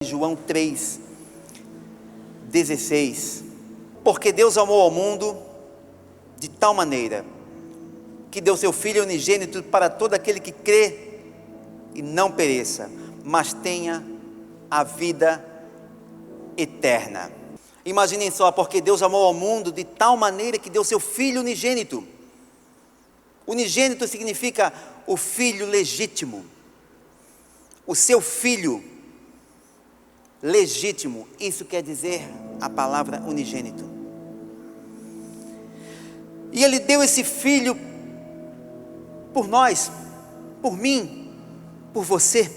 João 3,16. Porque Deus amou ao mundo de tal maneira que deu seu Filho unigênito para todo aquele que crê e não pereça, mas tenha a vida eterna. Imaginem só, porque Deus amou ao mundo de tal maneira que deu seu Filho unigênito. Unigênito significa o filho legítimo, o seu filho legítimo, isso quer dizer a palavra unigênito. E Ele deu esse Filho por nós, por mim, por você.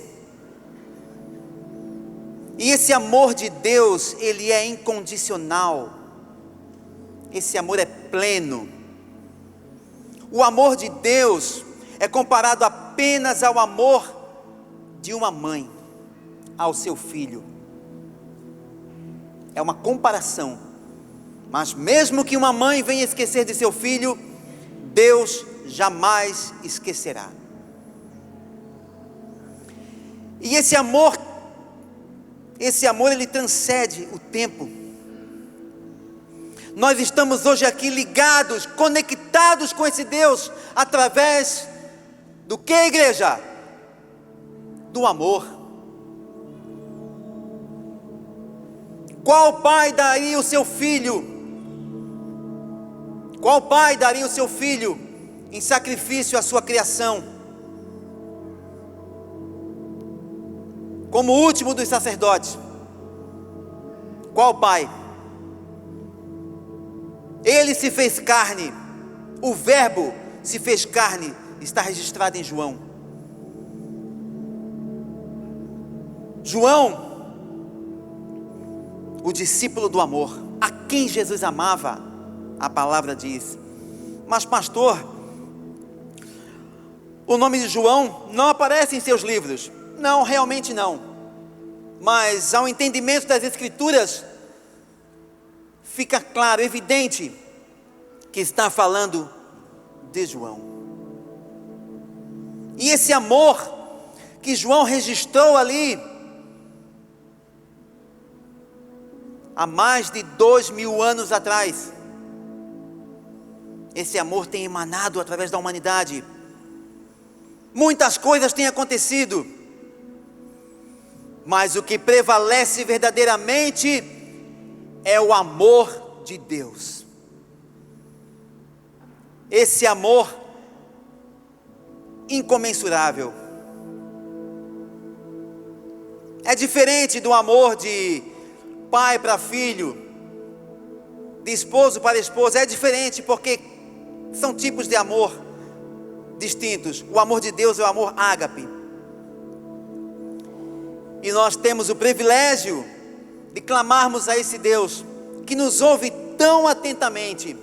E esse amor de Deus, ele é incondicional. Esse amor é pleno. O amor de Deus é comparado apenas ao amor de uma mãe ao seu filho. É uma comparação, mas mesmo que uma mãe venha esquecer de seu filho, Deus jamais esquecerá. E esse amor ele transcende o tempo. Nós estamos hoje aqui ligados, conectados com esse Deus, através do que, igreja? Do amor. Qual pai daria o seu filho? Qual pai daria o seu filho em sacrifício à sua criação? Como o último dos sacerdotes. Qual pai? Ele se fez carne. O verbo se fez carne. Está registrado em João. João, o discípulo do amor, a quem Jesus amava, a palavra diz. Mas pastor, o nome de João não aparece em seus livros. Não, realmente não. Mas ao entendimento das Escrituras, fica claro, evidente, que está falando de João. E esse amor que João registrou ali, há mais de 2000 anos atrás, esse amor tem emanado através da humanidade. Muitas coisas têm acontecido, mas o que prevalece verdadeiramente é o amor de Deus. Esse amor incomensurável. É diferente do amor de pai para filho, de esposo para esposa. É diferente porque são tipos de amor distintos. O amor de Deus é o amor ágape. E nós temos o privilégio de clamarmos a esse Deus que nos ouve tão atentamente.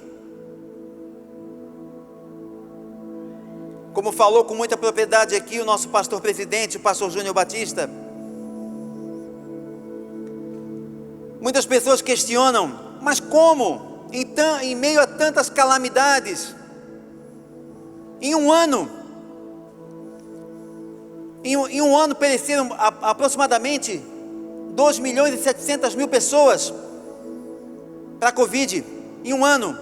Como falou com muita propriedade aqui o nosso pastor presidente, o pastor Júnior Batista. Muitas pessoas questionam, mas como? Em meio a tantas calamidades, em um ano pereceram aproximadamente 2.700.000 pessoas para a Covid, em um ano,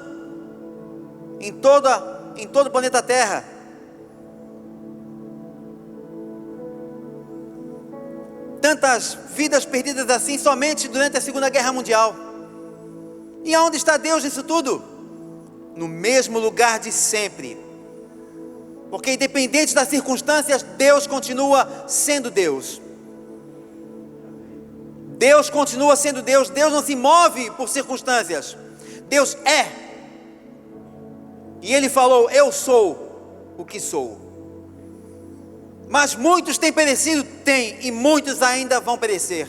em todo o planeta Terra. Tantas vidas perdidas assim somente durante a Segunda Guerra Mundial. E aonde está Deus nisso tudo? No mesmo lugar de sempre. Porque independente das circunstâncias, Deus continua sendo Deus. Deus continua sendo Deus. Deus não se move por circunstâncias. Deus é. E Ele falou: eu sou o que sou. Mas muitos têm perecido? Tem, e muitos ainda vão perecer.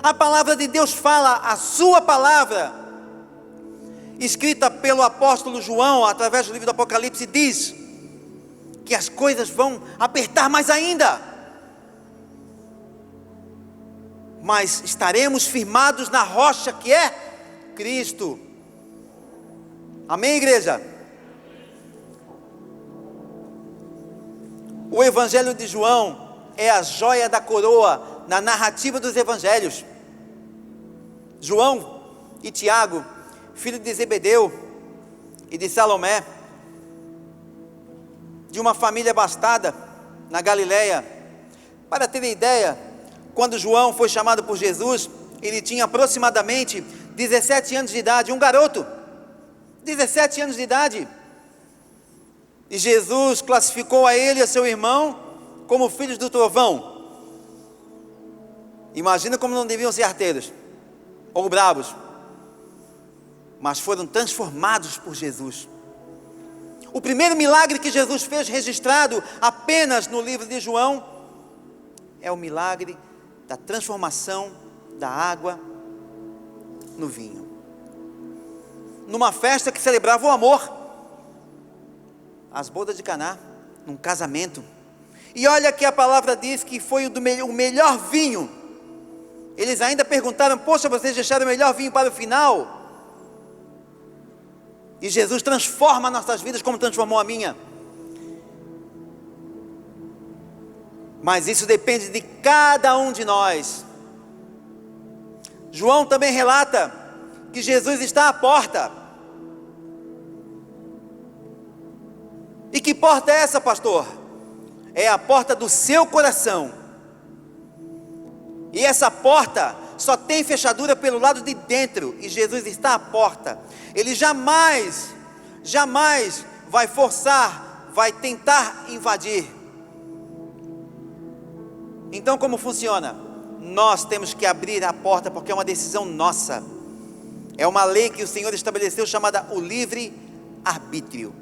A palavra de Deus fala, a sua palavra, escrita pelo apóstolo João, através do livro do Apocalipse, diz que as coisas vão apertar mais ainda. Mas estaremos firmados na rocha que é Cristo. Amém, igreja? O Evangelho de João é a joia da coroa na narrativa dos evangelhos. João e Tiago, filho de Zebedeu e de Salomé, de uma família abastada na Galileia. Para ter ideia, quando João foi chamado por Jesus, ele tinha aproximadamente 17 anos de idade, um garoto, 17 anos de idade. E Jesus classificou a ele e a seu irmão como filhos do trovão. Imagina como não deviam ser arteiros ou bravos, mas foram transformados por Jesus. O primeiro milagre que Jesus fez, registrado apenas no livro de João, é o milagre da transformação da água no vinho, numa festa que celebrava o amor, as bodas de Caná, num casamento. E olha que a palavra diz que foi o melhor vinho. Eles ainda perguntaram: poxa, vocês deixaram o melhor vinho para o final? E Jesus transforma nossas vidas como transformou a minha. Mas isso depende de cada um de nós. João também relata que Jesus está à porta. E que porta é essa, pastor? É a porta do seu coração. E essa porta só tem fechadura pelo lado de dentro, e Jesus está à porta. Ele jamais vai forçar, vai tentar invadir. Então, como funciona? Nós temos que abrir a porta, porque é uma decisão nossa. É uma lei que o Senhor estabeleceu, chamada o livre-arbítrio.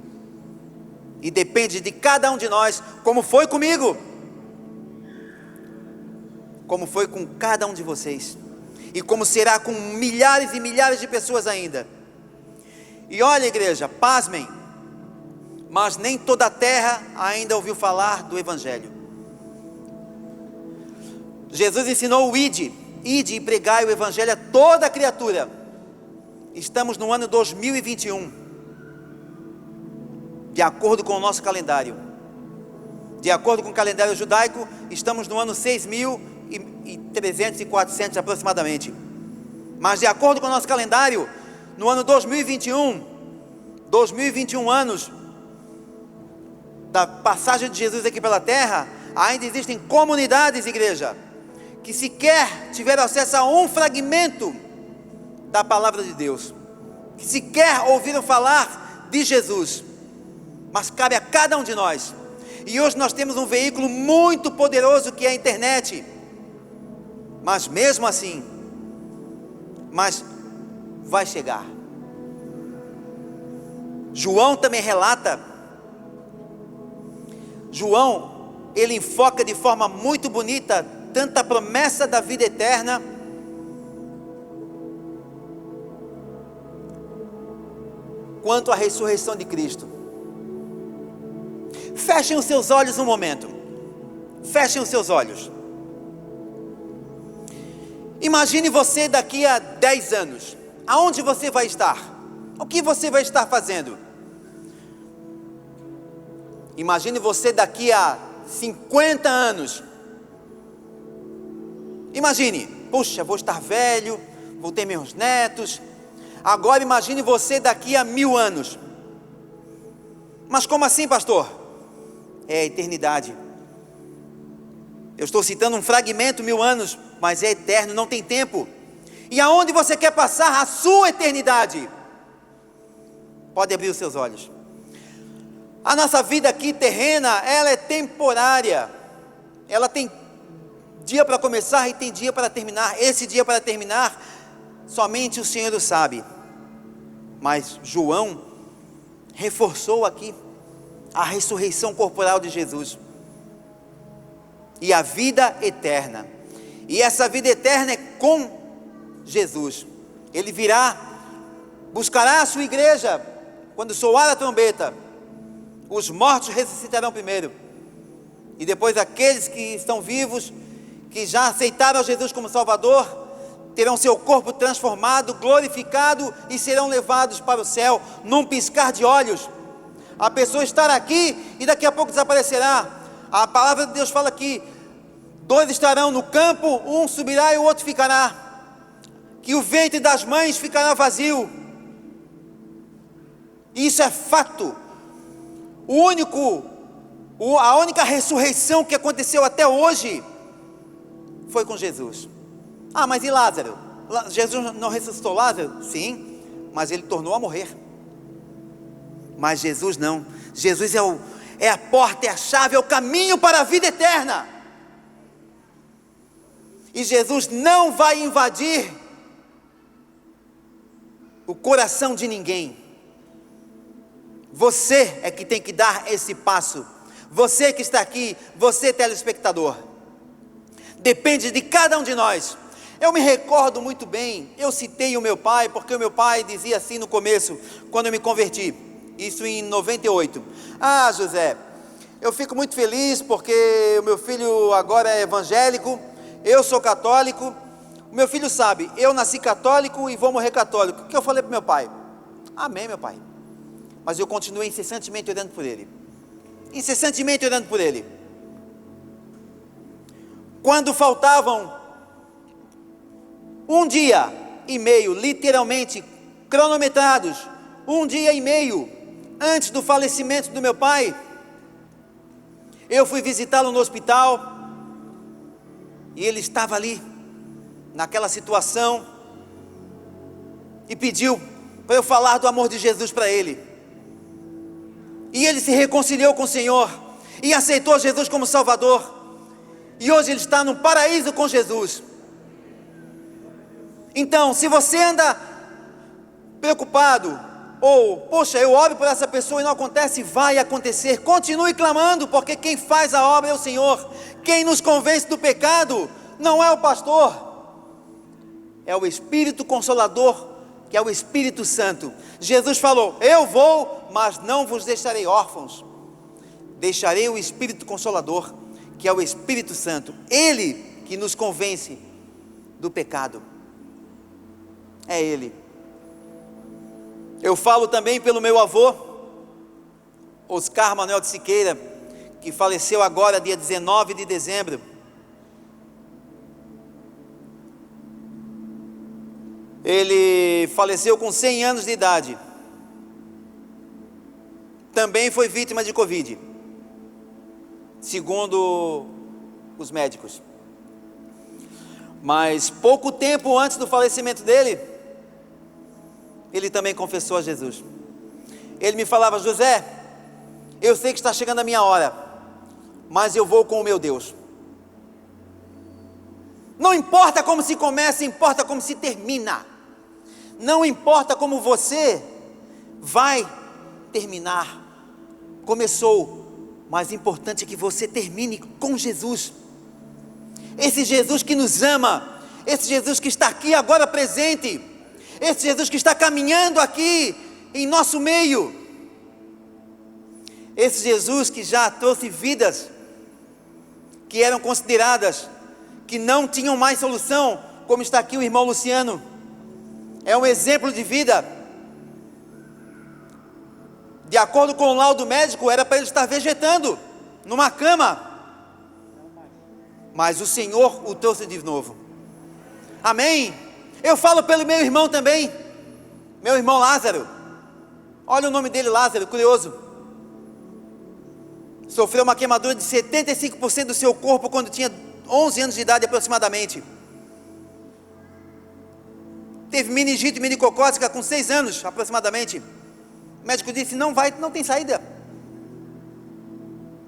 E depende de cada um de nós, como foi comigo, como foi com cada um de vocês, e como será com milhares e milhares de pessoas ainda. E olha, igreja, pasmem, mas nem toda a terra ainda ouviu falar do Evangelho. Jesus ensinou o ide e pregai o Evangelho a toda criatura. Estamos no ano 2021, de acordo com o nosso calendário. De acordo com o calendário judaico, estamos no ano 6.300 e 400 aproximadamente. Mas de acordo com o nosso calendário, no ano 2021 anos da passagem de Jesus aqui pela terra, ainda existem comunidades, igreja, que sequer tiveram acesso a um fragmento da palavra de Deus, que sequer ouviram falar de Jesus. Mas cabe a cada um de nós. E hoje nós temos um veículo muito poderoso, que é a internet. Mas mesmo assim, vai chegar. João também relata. João, ele enfoca de forma muito bonita tanto a promessa da vida eterna, quanto a ressurreição de Cristo. Fechem os seus olhos um momento. Fechem os seus olhos. Imagine você daqui a 10 anos. Aonde você vai estar? O que você vai estar fazendo? Imagine você daqui a 50 anos. Imagine, puxa, vou estar velho, vou ter meus netos. Agora imagine você daqui a 1000 anos. Mas como assim, pastor? É a eternidade. Eu estou citando um fragmento, 1000 anos, mas é eterno, não tem tempo. E aonde você quer passar a sua eternidade? Pode abrir os seus olhos. A nossa vida aqui terrena, ela é temporária. Ela tem dia para começar e tem dia para terminar. Esse dia para terminar, somente o Senhor o sabe. Mas João reforçou aqui a ressurreição corporal de Jesus e a vida eterna. E essa vida eterna é com Jesus. Ele virá, buscará a sua igreja. Quando soar a trombeta, os mortos ressuscitarão primeiro, e depois aqueles que estão vivos, que já aceitaram a Jesus como Salvador, terão seu corpo transformado, glorificado, e serão levados para o céu num piscar de olhos. A pessoa estará aqui e daqui a pouco desaparecerá. A palavra de Deus fala que Dois estarão no campo, um subirá e o outro ficará. Que o ventre das mães ficará vazio. Isso é fato. A única ressurreição que aconteceu até hoje foi com Jesus. Ah, mas e Lázaro? Jesus não ressuscitou Lázaro? Sim, mas ele tornou a morrer. Mas Jesus não. Jesus é a porta, é a chave, é o caminho para a vida eterna. E Jesus não vai invadir o coração de ninguém. Você é que tem que dar esse passo. Você que está aqui, você telespectador. Depende de cada um de nós. Eu me recordo muito bem, eu citei o meu pai, porque o meu pai dizia assim no começo, quando eu me converti, isso em 98. Ah, José, eu fico muito feliz porque o meu filho agora é evangélico, eu sou católico, o meu filho sabe, eu nasci católico e vou morrer católico. O que eu falei para meu pai? Amém, meu pai. Mas eu continuei incessantemente orando por ele. Incessantemente orando por ele. Quando faltavam 1 dia e meio, literalmente cronometrados, 1 dia e meio antes do falecimento do meu pai, eu fui visitá-lo no hospital e ele estava ali, naquela situação, e pediu para eu falar do amor de Jesus para ele. E ele se reconciliou com o Senhor e aceitou Jesus como Salvador. E hoje ele está no paraíso com Jesus. Então, se você anda preocupado, ou, poxa, eu oro por essa pessoa e não acontece, vai acontecer. Continue clamando, porque quem faz a obra é o Senhor. Quem nos convence do pecado não é o pastor, é o Espírito Consolador, que é o Espírito Santo. Jesus falou: eu vou, mas não vos deixarei órfãos. Deixarei o Espírito Consolador, que é o Espírito Santo. Ele que nos convence do pecado. É Ele. Eu falo também pelo meu avô, Oscar Manuel de Siqueira, que faleceu agora dia 19 de dezembro. Ele faleceu com 100 anos de idade. Também foi vítima de Covid, segundo os médicos. Mas pouco tempo antes do falecimento dele, ele também confessou a Jesus. Ele me falava: José, eu sei que está chegando a minha hora, mas eu vou com o meu Deus. Não importa como se começa, importa como se termina. Não importa como você vai terminar. Começou, mas importante é que você termine com Jesus. Esse Jesus que nos ama, esse Jesus que está aqui agora presente, esse Jesus que está caminhando aqui em nosso meio, esse Jesus que já trouxe vidas que eram consideradas que não tinham mais solução, como está aqui o irmão Luciano. É um exemplo de vida. De acordo com o laudo médico, era para ele estar vegetando numa cama, mas o Senhor o trouxe de novo. Amém? Eu falo pelo meu irmão também, meu irmão Lázaro. Olha o nome dele, Lázaro, curioso. Sofreu uma queimadura de 75% do seu corpo quando tinha 11 anos de idade aproximadamente. Teve meningite meningocócica com 6 anos aproximadamente. O médico disse: não tem saída.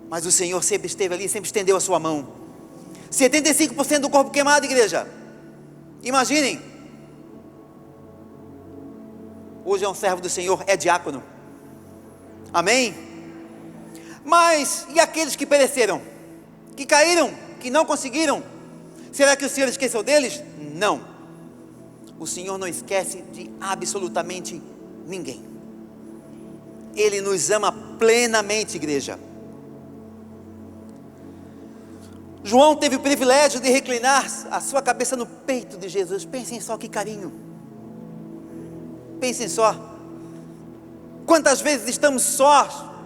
Mas o Senhor sempre esteve ali, sempre estendeu a sua mão. 75% do corpo queimado, igreja. Imaginem. Hoje é um servo do Senhor, é diácono. Amém? Mas, e aqueles que pereceram? Que caíram? Que não conseguiram? Será que o Senhor esqueceu deles? Não. O Senhor não esquece de absolutamente ninguém. Ele nos ama plenamente, igreja. João teve o privilégio de reclinar a sua cabeça no peito de Jesus. Pensem só que carinho. Pensem só. Quantas vezes estamos só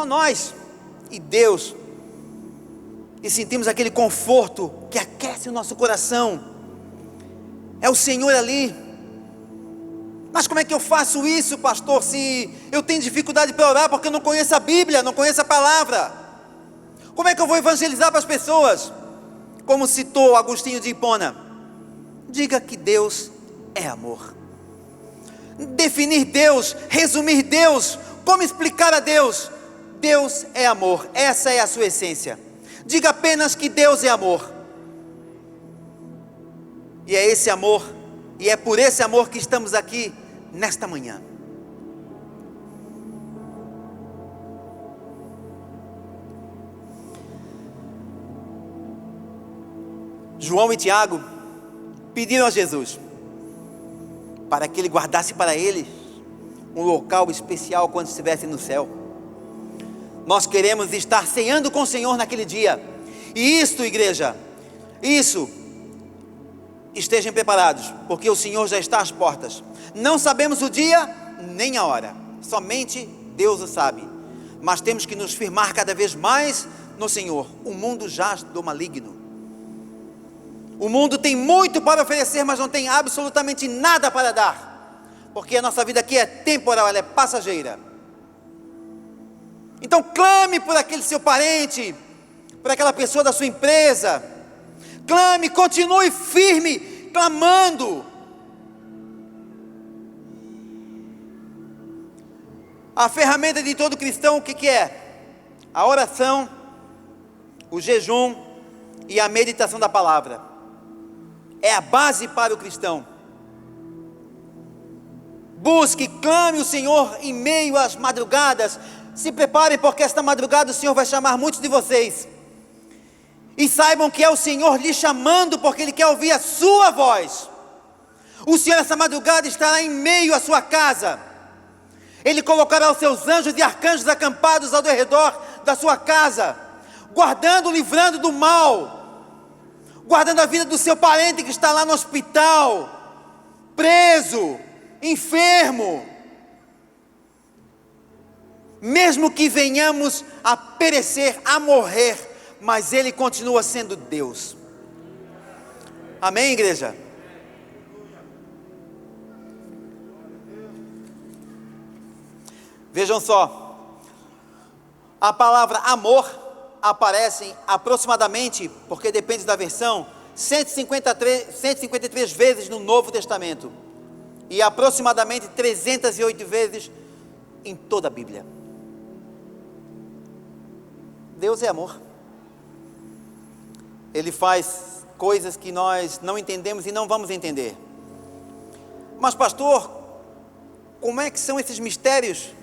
nós e Deus. e sentimos aquele conforto que aquece o nosso coração. É o Senhor ali. Mas como é que eu faço isso, pastor, se eu tenho dificuldade para orar porque eu não conheço a Bíblia, não conheço a palavra? Como é que eu vou evangelizar para as pessoas? Como citou Agostinho de Hipona, diga que Deus é amor. Definir Deus, resumir Deus, como explicar a Deus? Deus é amor, essa é a sua essência. Diga apenas que Deus é amor. E é esse amor, e é por esse amor que estamos aqui nesta manhã. João e Tiago pediram a Jesus para que ele guardasse para eles um local especial quando estivessem no céu. Nós queremos estar ceando com o Senhor naquele dia. E isto, igreja, isso, estejam preparados, porque o Senhor já está às portas. Não sabemos o dia nem a hora, somente Deus o sabe. Mas temos que nos firmar cada vez mais no Senhor. O mundo jaz do maligno. O mundo tem muito para oferecer, mas não tem absolutamente nada para dar. Porque a nossa vida aqui é temporal, ela é passageira. Então clame por aquele seu parente, por aquela pessoa da sua empresa. Clame, continue firme, clamando. A ferramenta de todo cristão, o que é? A oração, o jejum e a meditação da palavra. É a base para o cristão. Busque, clame o Senhor em meio às madrugadas. Se preparem, porque esta madrugada o Senhor vai chamar muitos de vocês. E saibam que é o Senhor lhe chamando, porque Ele quer ouvir a sua voz. O Senhor essa madrugada estará em meio à sua casa. Ele colocará os seus anjos e arcanjos acampados ao redor da sua casa, guardando, livrando do mal, guardando a vida do seu parente que está lá no hospital, preso, enfermo. Mesmo que venhamos a perecer, a morrer, mas Ele continua sendo Deus. Amém, igreja? Vejam só, a palavra amor aparece aproximadamente, porque depende da versão, 153 vezes no Novo Testamento, e aproximadamente 308 vezes em toda a Bíblia. Deus é amor. Ele faz coisas que nós não entendemos e não vamos entender. Mas pastor, como é que são esses mistérios?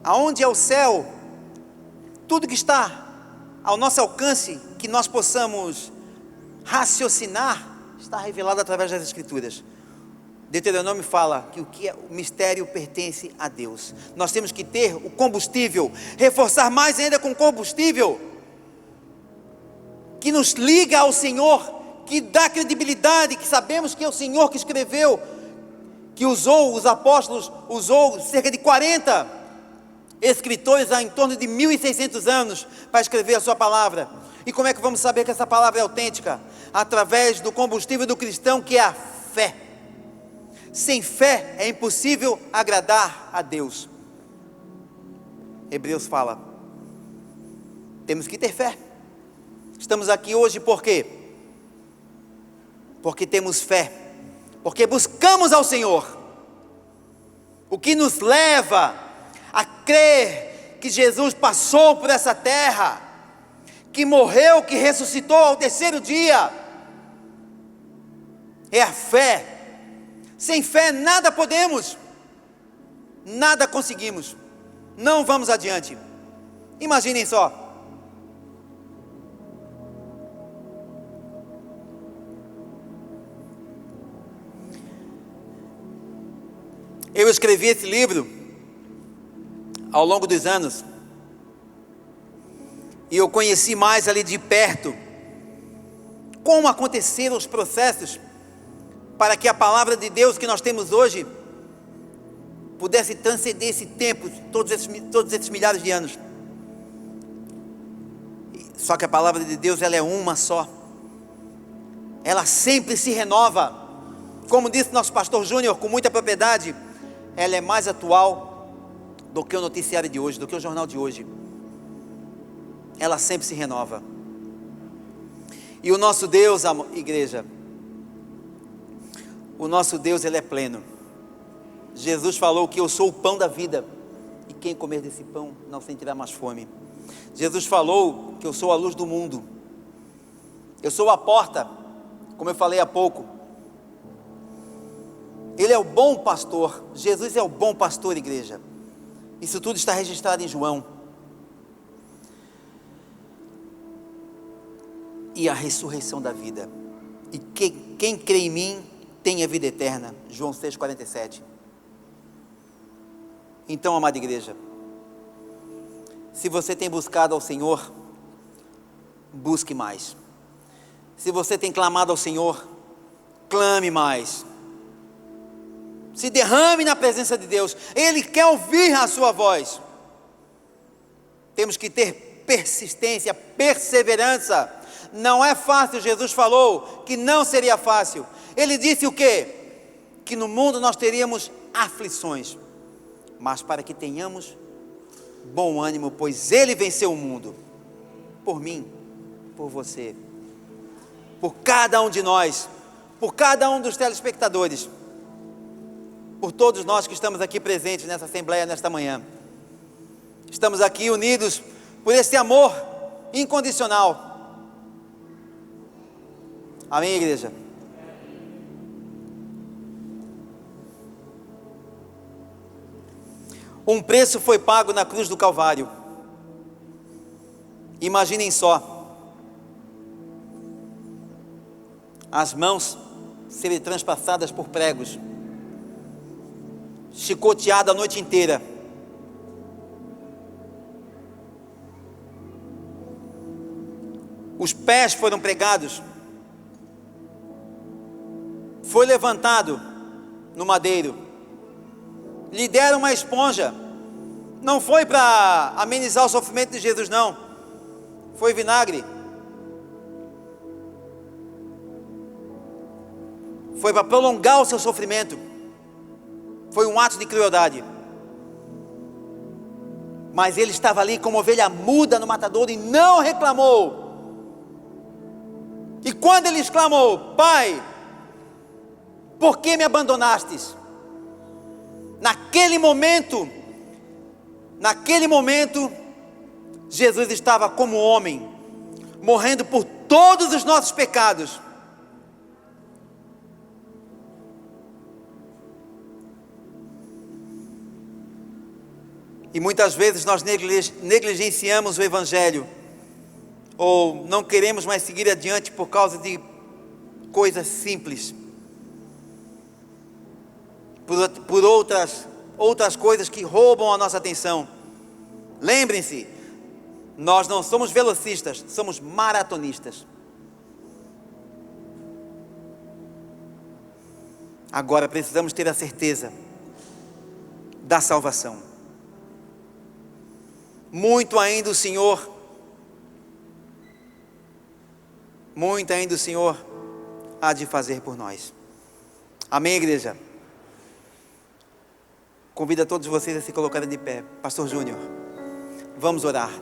Aonde é o céu? Tudo que está ao nosso alcance, que nós possamos raciocinar, está revelado através das Escrituras. Deuteronômio fala que o mistério pertence a Deus. Nós temos que ter o combustível, reforçar mais ainda com combustível, que nos liga ao Senhor, que dá credibilidade, que sabemos que é o Senhor que escreveu, que usou os apóstolos, usou cerca de 40 escritores há em torno de 1600 anos para escrever a sua palavra. E como é que vamos saber que essa palavra é autêntica? Através do combustível do cristão, que é a fé. Sem fé é impossível agradar a Deus. Hebreus fala, temos que ter fé. Estamos aqui hoje por quê? Porque temos fé, porque buscamos ao Senhor, o que nos leva a crer que Jesus passou por essa terra, que morreu, que ressuscitou ao terceiro dia, é a fé. Sem fé nada podemos, nada conseguimos, não vamos adiante. Imaginem só, eu escrevi esse livro ao longo dos anos, e eu conheci mais ali de perto como aconteceram os processos para que a palavra de Deus que nós temos hoje pudesse transcender esse tempo, todos esses milhares de anos. Só que a palavra de Deus, ela é uma só. Ela sempre se renova. Como disse nosso pastor Júnior, com muita propriedade, ela é mais atual do que o noticiário de hoje, do que o jornal de hoje. Ela sempre se renova. E o nosso Deus, igreja, o nosso Deus, ele é pleno. Jesus falou que eu sou o pão da vida, e quem comer desse pão não sentirá mais fome. Jesus falou que eu sou a luz do mundo. Eu sou a porta, como eu falei há pouco. Ele é o bom pastor. Jesus é o bom pastor, igreja. Isso tudo está registrado em João. E a ressurreição da vida. E quem crê em mim tem a vida eterna. João 6,47. Então, amada igreja, se você tem buscado ao Senhor, busque mais. Se você tem clamado ao Senhor, clame mais. Se derrame na presença de Deus. Ele quer ouvir a sua voz. Temos que ter persistência, perseverança. Não é fácil. Jesus falou que não seria fácil. Ele disse o quê? Que no mundo nós teríamos aflições, mas para que tenhamos bom ânimo, pois Ele venceu o mundo, por mim, por você, por cada um de nós, por cada um dos telespectadores, por todos nós que estamos aqui presentes nessa assembleia nesta manhã. Estamos aqui unidos por esse amor incondicional. Amém, igreja? Um preço foi pago na cruz do Calvário. Imaginem só, as mãos serem transpassadas por pregos, chicoteado a noite inteira, os pés foram pregados, foi levantado no madeiro, lhe deram uma esponja. Não foi para amenizar o sofrimento de Jesus, não. Foi vinagre. Foi para prolongar o seu sofrimento. Foi um ato de crueldade. Mas ele estava ali como ovelha muda no matadouro e não reclamou. E quando ele exclamou: Pai, por que me abandonastes? Naquele momento, Jesus estava como homem, morrendo por todos os nossos pecados. E muitas vezes nós negligenciamos o Evangelho, ou não queremos mais seguir adiante por causa de coisas simples, por outras coisas que roubam a nossa atenção. Lembrem-se, nós não somos velocistas, somos maratonistas. Agora precisamos ter a certeza da salvação. Muito ainda o Senhor há de fazer por nós. Amém, igreja? Convido a todos vocês a se colocarem de pé. Pastor Júnior, vamos orar.